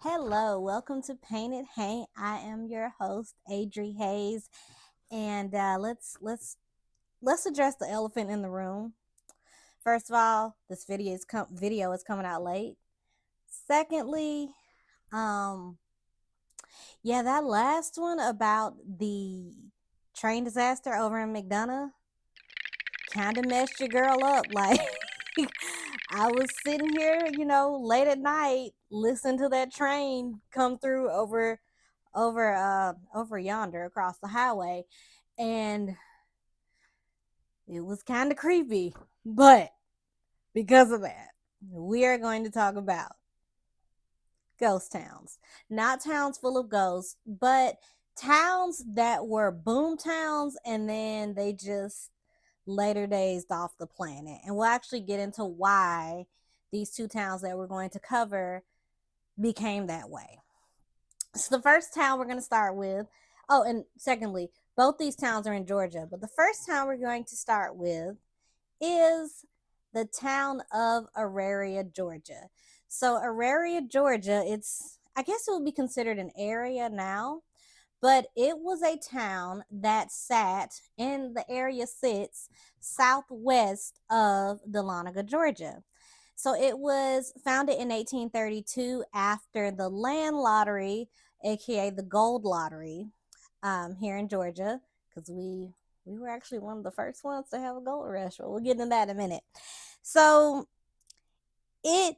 Hello, welcome to Painted Haint. I am your host, Adri Hayes, and let's address the elephant in the room. First of all, this video is coming out late. Secondly, um, yeah, that last one about the train disaster over in McDonough kind of messed your girl up. Like, I was sitting here, late at night, listening to that train come through over yonder across the highway, and it was kind of creepy. But because of that, we are going to talk about ghost towns. Not towns full of ghosts, but towns that were boom towns and then they just later dazed off the planet. And we'll actually get into why these two towns that we're going to cover became that way. So the first town we're going to start with, oh, and secondly, both these towns are in Georgia, but the first town we're going to start with is the town of Auraria, Georgia. So Auraria, Georgia, I guess it would be considered an area now, but it was a town that the area sits southwest of Dahlonega, Georgia. So it was founded in 1832 after the land lottery, aka the gold lottery, here in Georgia, because we were actually one of the first ones to have a gold rush. But we'll get into that in a minute. So it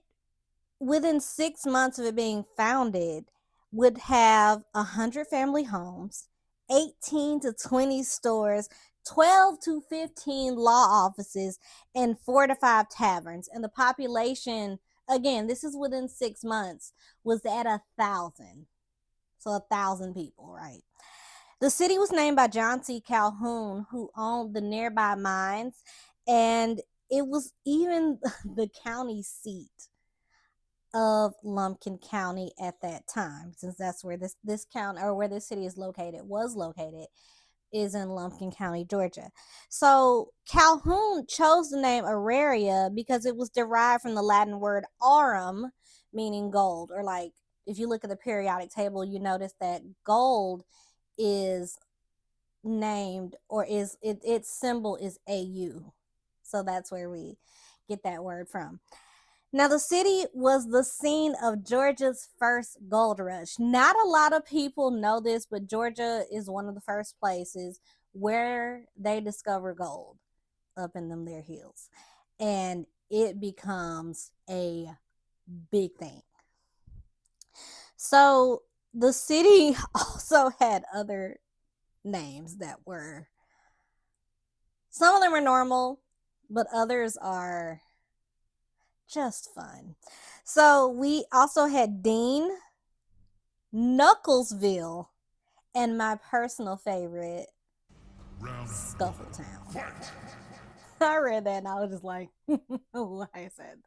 within 6 months of it being founded would have 100 family homes, 18 to 20 stores, 12 to 15 law offices, and 4 to 5 taverns. And the population, again, this is within 6 months, was at 1,000. So 1,000 people, right? The city was named by John C. Calhoun, who owned the nearby mines, and it was even the county seat of Lumpkin County at that time, since that's where this county, or where this city was located, is in Lumpkin County, Georgia. So Calhoun chose the name Auraria because it was derived from the Latin word aurum, meaning gold, or like if you look at the periodic table, you notice that gold is named, or its symbol is AU. So that's where we get that word from. Now, the city was the scene of Georgia's first gold rush. Not a lot of people know this, but Georgia is one of the first places where they discover gold up in them their hills. And it becomes a big thing. So the city also had other names that were, some of them are normal, but others are just fun. So we also had Dean, Knucklesville, and my personal favorite, Scuffletown. I read that and I was just like, like I said,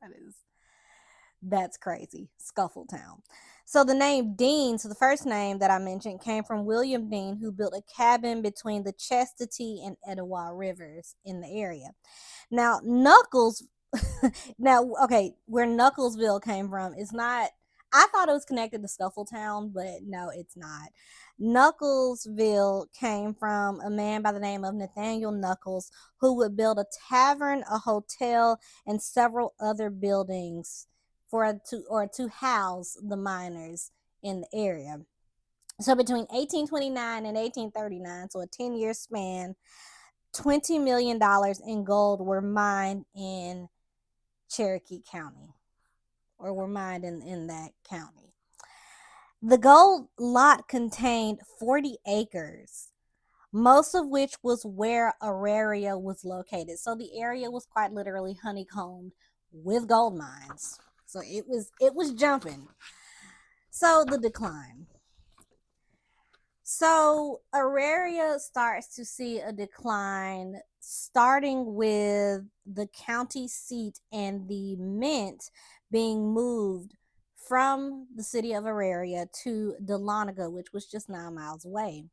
that's crazy. Scuffletown. So the name Dean, so the first name that I mentioned, came from William Dean, who built a cabin between the Chastity and Etowah rivers in the area. Now, okay, where Knucklesville came from is not, I thought it was connected to Scuffletown, but no, it's not. Knucklesville came from a man by the name of Nathaniel Knuckles, who would build a tavern, a hotel, and several other buildings to house the miners in the area. So between 1829 and 1839, so a 10-year span, $20 million in gold were mined in Cherokee County, or were mined in that county. The gold lot contained 40 acres, most of which was where Auraria was located. So the area was quite literally honeycombed with gold mines. So it was jumping. So the decline. So Auraria starts to see a decline, starting with the county seat and the mint being moved from the city of Auraria to Dahlonega, which was just 9 miles away.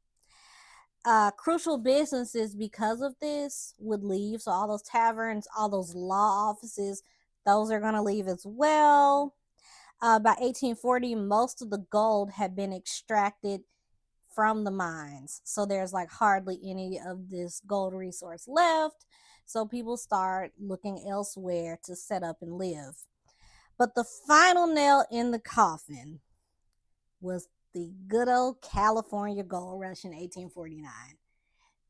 Crucial businesses, because of this, would leave. So all those taverns, all those law offices, those are going to leave as well. By 1840, most of the gold had been extracted from the mines. So there's like hardly any of this gold resource left. So people start looking elsewhere to set up and live. But the final nail in the coffin was the good old California gold rush in 1849.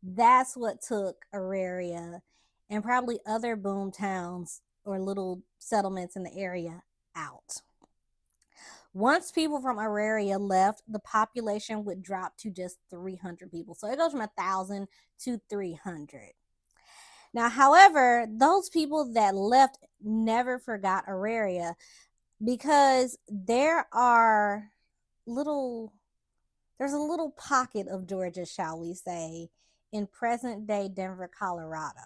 That's what took Auraria and probably other boom towns or little settlements in the area out. Once people from Auraria left, the population would drop to just 300 people. So it goes from 1,000 to 300. Now, however, those people that left never forgot Auraria because little there's a little pocket of Georgia, shall we say, in present day Denver, Colorado.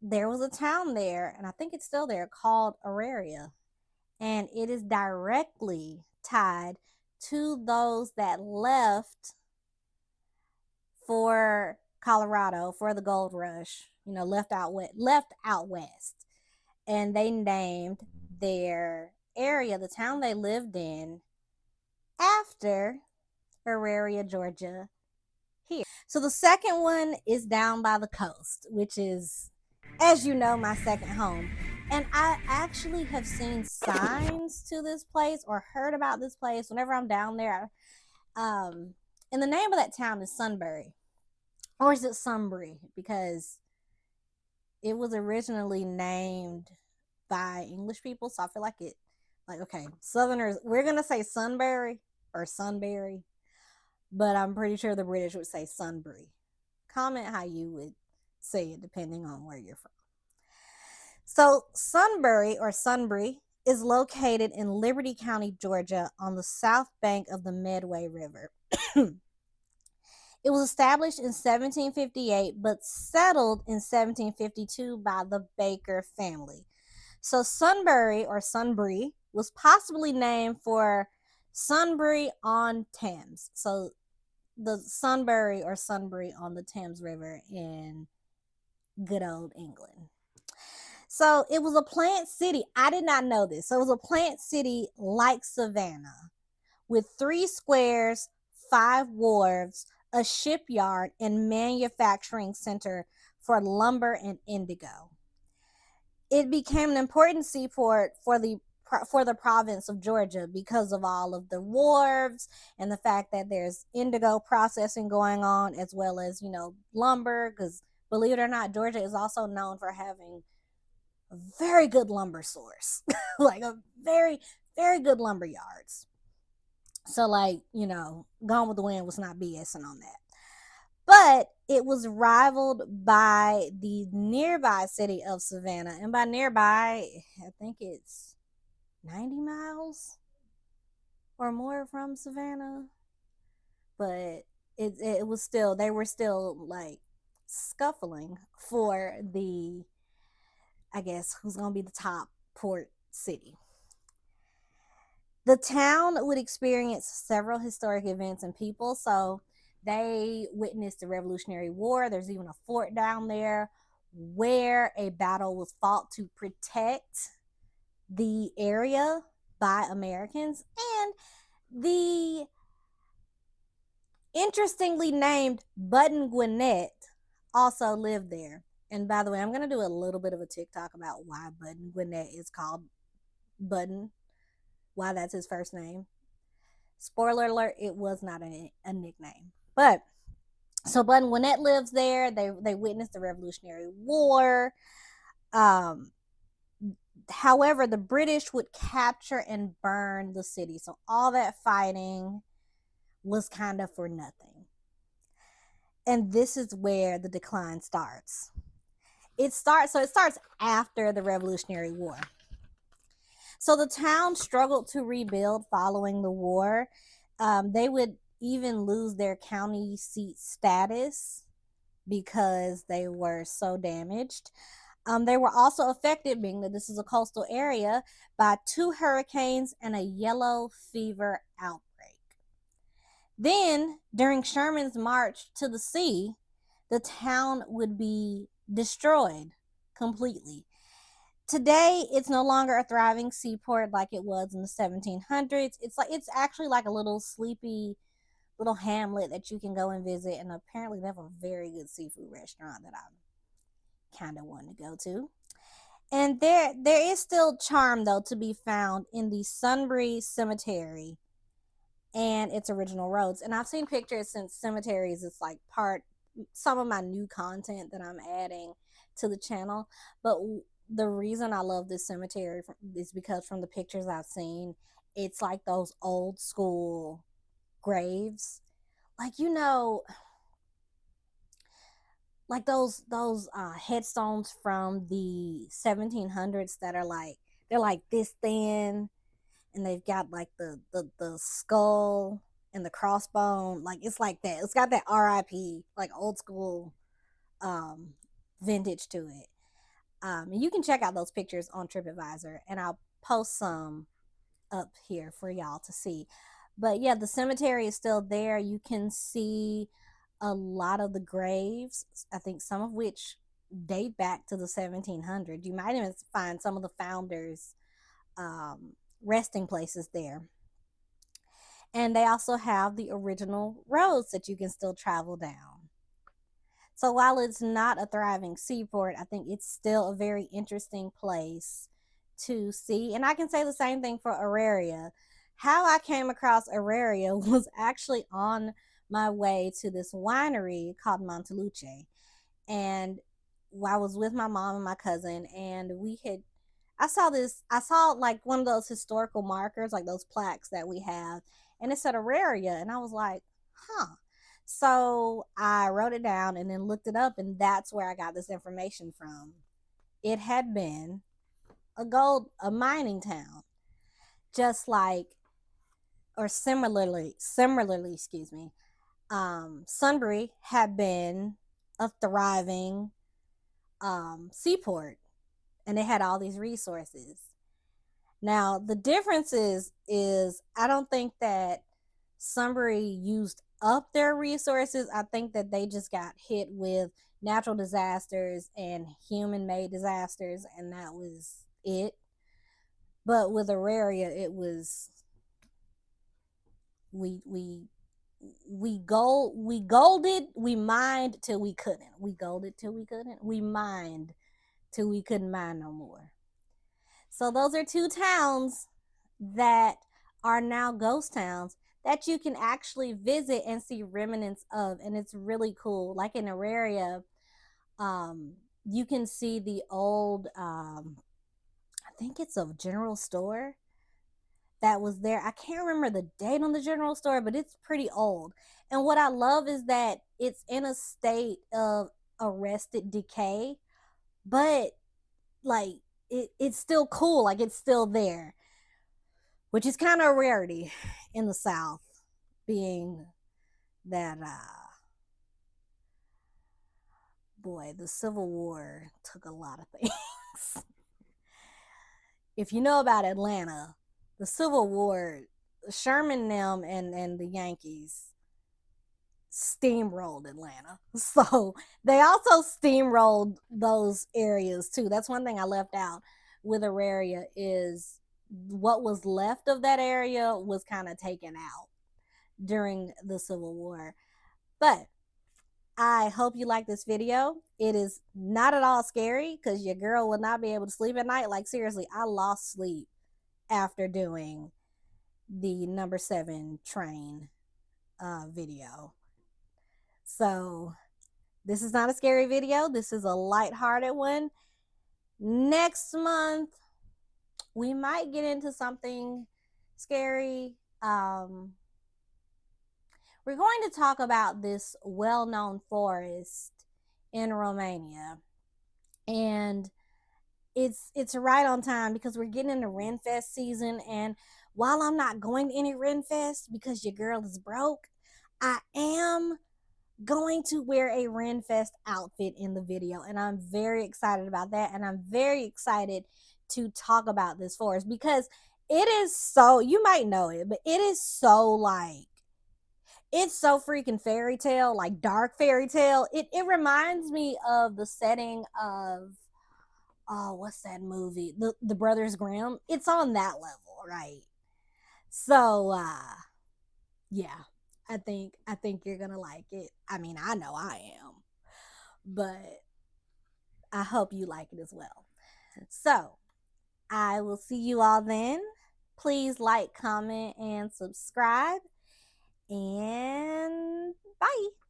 There was a town there, and I think it's still there, called Auraria, and it is directly tied to those that left for Colorado for the gold rush, left out west. And they named their area, the town they lived in, after Auraria, Georgia, here. So the second one is down by the coast, which is, as you know, my second home. And I actually have seen signs to this place or heard about this place whenever I'm down there. And the name of that town is Sunbury. Or is it Sunbury? Because it was originally named by English people. So I feel like okay, Southerners, we're going to say Sunbury or Sunbury. But I'm pretty sure the British would say Sunbury. Comment how you would say it depending on where you're from. So Sunbury or Sunbury is located in Liberty County, Georgia, on the south bank of the Medway River. It was established in 1758, but settled in 1752 by the Baker family. So Sunbury or Sunbury was possibly named for Sunbury on Thames. So the Sunbury or Sunbury on the Thames River in good old England. So it was a plant city. I did not know this. So it was a plant city like Savannah with 3 squares, 5 wharves, a shipyard, and manufacturing center for lumber and indigo. It became an important seaport for the province of Georgia because of all of the wharves and the fact that there's indigo processing going on, as well as, lumber, because believe it or not, Georgia is also known for having a very good lumber source, like a very, very good lumber yards. So, Gone with the Wind was not BSing on that. But it was rivaled by the nearby city of Savannah. And by nearby, I think it's 90 miles or more from Savannah. But it was still, they were still like scuffling for the, I guess, who's going to be the top port city. The town would experience several historic events and people. So they witnessed the Revolutionary War. There's even a fort down there where a battle was fought to protect the area by Americans. And the interestingly named Button Gwinnett also lived there. And by the way, I'm going to do a little bit of a TikTok about why Button Gwinnett is called Button, why that's his first name. Spoiler alert, it was not a nickname. But so Button Gwinnett lives there. They witnessed the Revolutionary War. However, the British would capture and burn the city. So all that fighting was kind of for nothing. And this is where the decline starts. It starts after the Revolutionary War. So the town struggled to rebuild following the war. They would even lose their county seat status because they were so damaged. They were also affected, being that this is a coastal area, by 2 hurricanes and a yellow fever outbreak. Then, during Sherman's march to the sea, the town would be destroyed completely. Today it's no longer a thriving seaport like it was in the 1700s. It's actually like a little sleepy little hamlet that you can go and visit, and apparently they have a very good seafood restaurant that I kind of want to go to. And there is still charm though to be found in the Sunbury Cemetery and its original roads. And I've seen pictures since cemeteries it's like part some of my new content that I'm adding to the channel. But the reason I love this cemetery is because from the pictures I've seen, it's like those old school graves. Like like those headstones from the 1700s that are like they're like this thin, and they've got like the skull and the crossbone, like it's like that. It's got that RIP, like old school um vintage to it. And you can check out those pictures on TripAdvisor, and I'll post some up here for y'all to see. But yeah, the cemetery is still there. You can see a lot of the graves, I think some of which date back to the 1700s. You might even find some of the founders' resting places there. And they also have the original roads that you can still travel down. So while it's not a thriving seaport, I think it's still a very interesting place to see. And I can say the same thing for Auraria. How I came across Auraria was actually on my way to this winery called Monteluce. And I was with my mom and my cousin, and I saw like one of those historical markers, like those plaques that we have, and it said Auraria, and I was like, huh. So I wrote it down and then looked it up, and that's where I got this information from. It had been a mining town, just like, or similarly, excuse me. Sunbury had been a thriving seaport, and it had all these resources. Now the difference is I don't think that Sunbury used up their resources. I think that they just got hit with natural disasters and human made disasters, and that was it. But with Auraria, it was we we golded, we mined till we couldn't. We golded till we couldn't. We mined till we couldn't mine no more. So those are two towns that are now ghost towns that you can actually visit and see remnants of, and it's really cool. Like in Auraria, you can see the old I think it's a general store that was there. I can't remember the date on the general store, but it's pretty old. And what I love is that it's in a state of arrested decay, but like it's still cool, like it's still there, which is kind of a rarity in the South, being that boy, the Civil War took a lot of things. If you know about Atlanta, the Civil War, Sherman them and the Yankees steamrolled Atlanta. So they also steamrolled those areas too. That's one thing I left out with Auraria is what was left of that area was kind of taken out during the Civil War. But I hope you like this video. It is not at all scary because your girl will not be able to sleep at night. Like seriously, I lost sleep after doing the number 7 train video. So this is not a scary video. This is a lighthearted one. Next month, we might get into something scary. We're going to talk about this well-known forest in Romania. And it's right on time because we're getting into Renfest season. And while I'm not going to any Renfest because your girl is broke, I am going to wear a Renfest outfit in the video, and I'm very excited about that. And I'm very excited to talk about this forest because it is so, you might know it, but it is so like, it's so freaking fairy tale, like dark fairy tale. It reminds me of the setting of oh, what's that movie? The Brothers Grimm. It's on that level, right? So yeah, I think you're gonna like it. I mean, I know I am, but I hope you like it as well. So I will see you all then. Please like, comment, and subscribe. And bye.